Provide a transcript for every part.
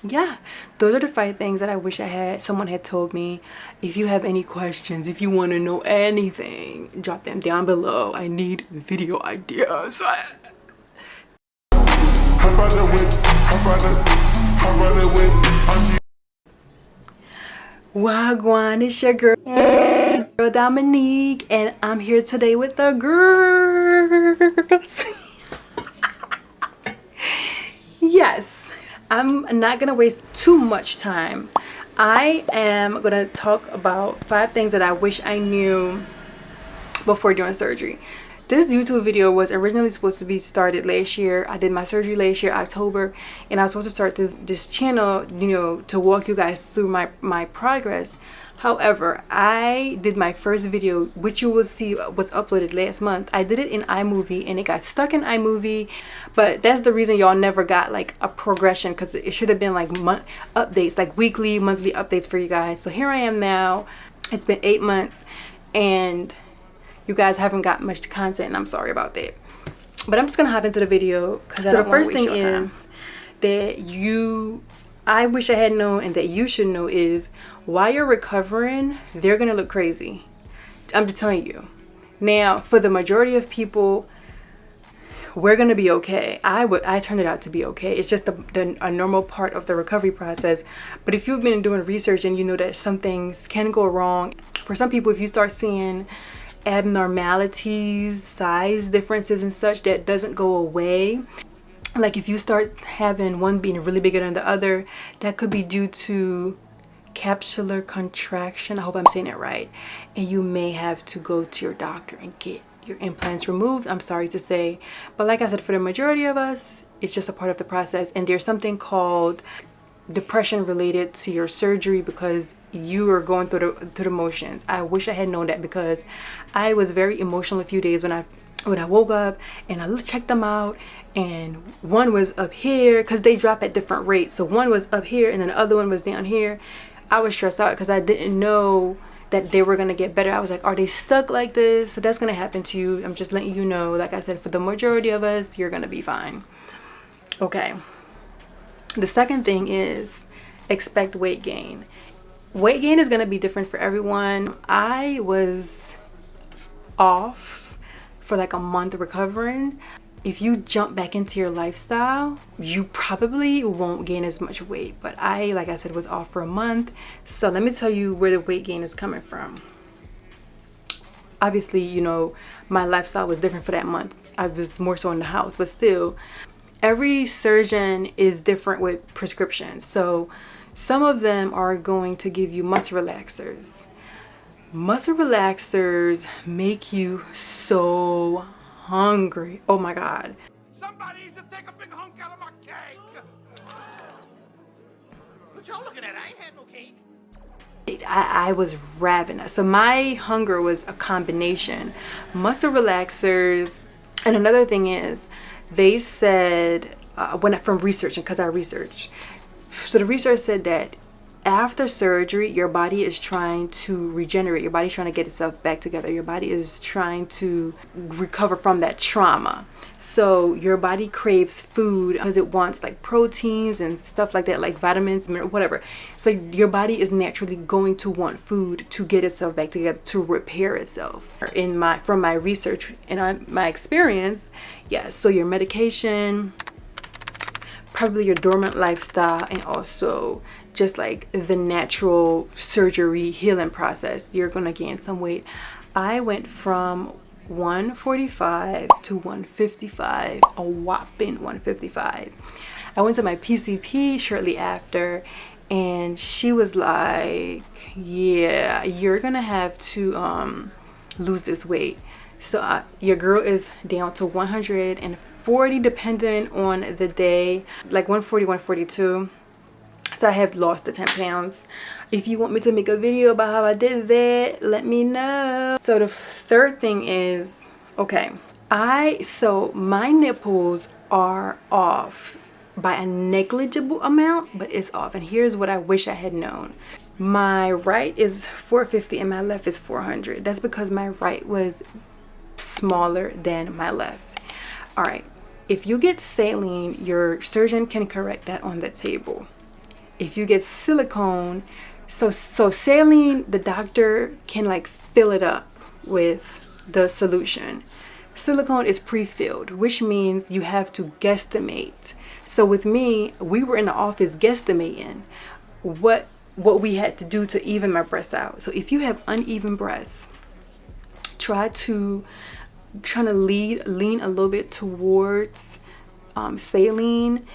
yeah, those are the 5 things that I wish someone had told me. If you have any questions, if you want to know anything, drop them down below. I need video ideas. Wagwan, it's your girl Dominique, and I'm here today with the girls. Yes, I'm not gonna waste too much time. I am gonna talk about 5 things that I wish I knew before doing surgery. This YouTube video was originally supposed to be started last year. I did my surgery last year, October, and I was supposed to start this channel, you know, to walk you guys through my progress. However, I did my first video, which you will see was uploaded last month. I did it in iMovie and it got stuck in iMovie, but that's the reason y'all never got like a progression, because it should have been like updates, like weekly, monthly updates for you guys. So here I am now. It's been 8 months and you guys haven't got much content, and I'm sorry about that. But I'm just gonna hop into the video because the first thing is that I wish I had known and that you should know is, while you're recovering, they're gonna look crazy. I'm just telling you. Now, for the majority of people, we're gonna be okay. I turned it out to be okay. It's just a normal part of the recovery process. But if you've been doing research and you know that some things can go wrong, for some people, if you start seeing abnormalities, size differences and such that doesn't go away, like if you start having one being really bigger than the other, that could be due to capsular contraction. I hope I'm saying it right. And you may have to go to your doctor and get your implants removed. I'm sorry to say, but like I said, for the majority of us, it's just a part of the process. And there's something called depression related to your surgery because you are going through the motions. I wish I had known that, because I was very emotional a few days when I woke up and I checked them out, and one was up here because they drop at different rates. So one was up here and then the other one was down here. I was stressed out because I didn't know that they were gonna get better. I was like, are they stuck like this? So that's gonna happen to you. I'm just letting you know. Like I said, for the majority of us, you're gonna be fine. Okay. The second thing is expect weight gain. Weight gain is going to be different for everyone. I was off for like a month recovering. If you jump back into your lifestyle, you probably won't gain as much weight. But like I said, was off for a month. So let me tell you where the weight gain is coming from. Obviously, you know, my lifestyle was different for that month. I was more so in the house, but still, every surgeon is different with prescriptions. So some of them are going to give you muscle relaxers. Muscle relaxers make you so hungry. Oh my God. Somebody needs to take a big hunk out of my cake. What y'all looking at? I ain't had no cake. I was ravenous. So my hunger was a combination. Muscle relaxers. And another thing is, they said, from researching, because I researched, so the research said that after surgery, your body is trying to regenerate. Your body's trying to get itself back together. Your body is trying to recover from that trauma. So your body craves food because it wants like proteins and stuff like that, like vitamins, whatever. So your body is naturally going to want food to get itself back together, to repair itself. From my research and my experience, yeah. So your medication, probably your dormant lifestyle, and also just like the natural surgery healing process, you're gonna gain some weight. I went from 145 to 155, a whopping 155. I went to my PCP shortly after, and she was like, yeah, you're gonna have to lose this weight. So your girl is down to 140, depending on the day, like 140, 142. So I have lost the 10 pounds. If you want me to make a video about how I did that, let me know. So the third thing is, okay, so my nipples are off by a negligible amount, but it's off. And here's what I wish I had known. My right is 450 and my left is 400. That's because my right was smaller than my left. All right, if you get saline, your surgeon can correct that on the table. if you get silicone, so saline, the doctor can like fill it up with the solution. Silicone is pre-filled, which means you have to guesstimate. So with me, we were in the office guesstimating what we had to do to even my breasts out. So if you have uneven breasts, try to lean a little bit towards saline.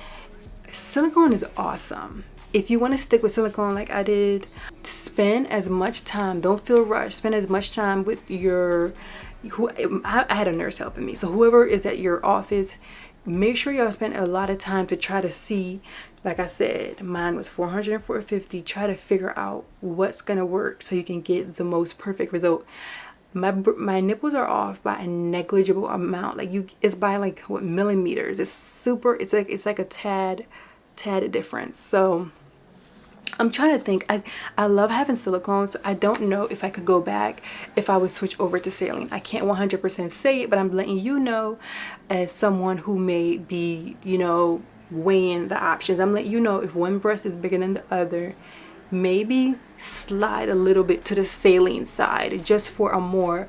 Silicone is awesome. If you want to stick with silicone like I did, spend as much time, don't feel rushed, spend as much time with I had a nurse helping me, so whoever is at your office, make sure y'all spend a lot of time to try to see, like I said, mine was 400 and 450. Try to figure out what's gonna work so you can get the most perfect result. My nipples are off by a negligible amount, like it's by like what, millimeters. It's like a tad difference. So I'm trying to think. I love having silicone, so I don't know if I could go back if I would switch over to saline. I can't 100% say it, but I'm letting you know as someone who may be, weighing the options. I'm letting you know if one breast is bigger than the other, maybe slide a little bit to the saline side just for a more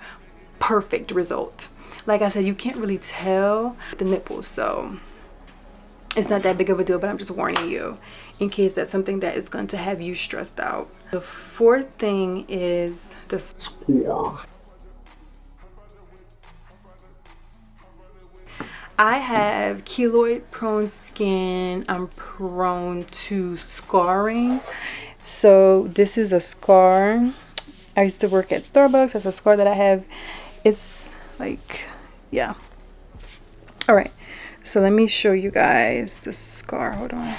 perfect result. Like I said, you can't really tell the nipples, so it's not that big of a deal, but I'm just warning you in case that's something that is going to have you stressed out. The fourth thing is the scar. I have keloid prone skin. I'm prone to scarring. So this is a scar. I used to work at Starbucks. That's a scar that I have. It's like, yeah. All right. So let me show you guys the scar. Hold on.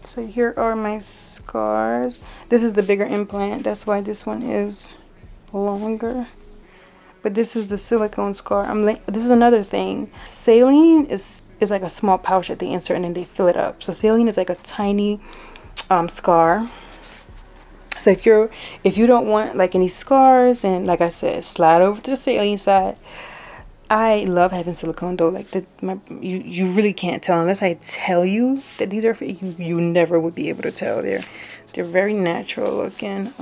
So here are my scars. This is the bigger implant. That's why this one is longer. But this is the silicone scar. This is another thing. Saline is like a small pouch that they insert and then they fill it up. So saline is like a tiny scar. So if you don't want like any scars, then like I said, slide over to the saline side. I love having silicone though. Like you really can't tell unless I tell you that these are for you. You never would be able to tell. They're very natural looking.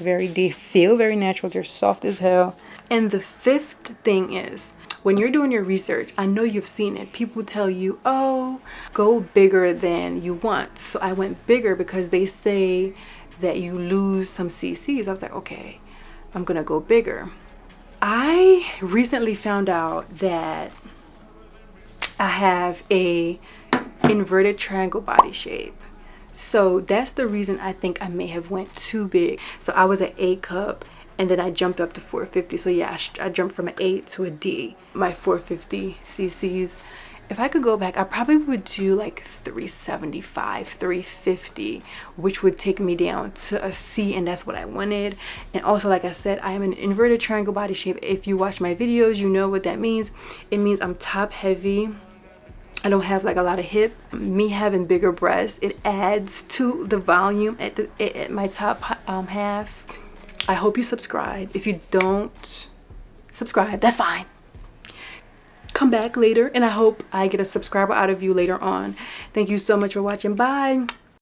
They feel very natural. They're soft as hell. And the fifth thing is, when you're doing your research, I know you've seen it. People tell you, oh, go bigger than you want. So I went bigger because they say that you lose some cc's. I was like, okay, I'm gonna go bigger. I recently found out that I have a inverted triangle body shape. So that's the reason I think I may have went too big. So I was at A cup and then I jumped up to 450. So yeah, I jumped from an A to a D. My 450 cc's. If I could go back, I probably would do like 375, 350, which would take me down to a C, and that's what I wanted. And also, like I said, I am an inverted triangle body shape. If you watch my videos, you know what that means. It means I'm top heavy. I don't have like a lot of hip. Me having bigger breasts, it adds to the volume at my top half. I hope you subscribe. If you don't subscribe, that's fine. Come back later and I hope I get a subscriber out of you later on. Thank you so much for watching. Bye.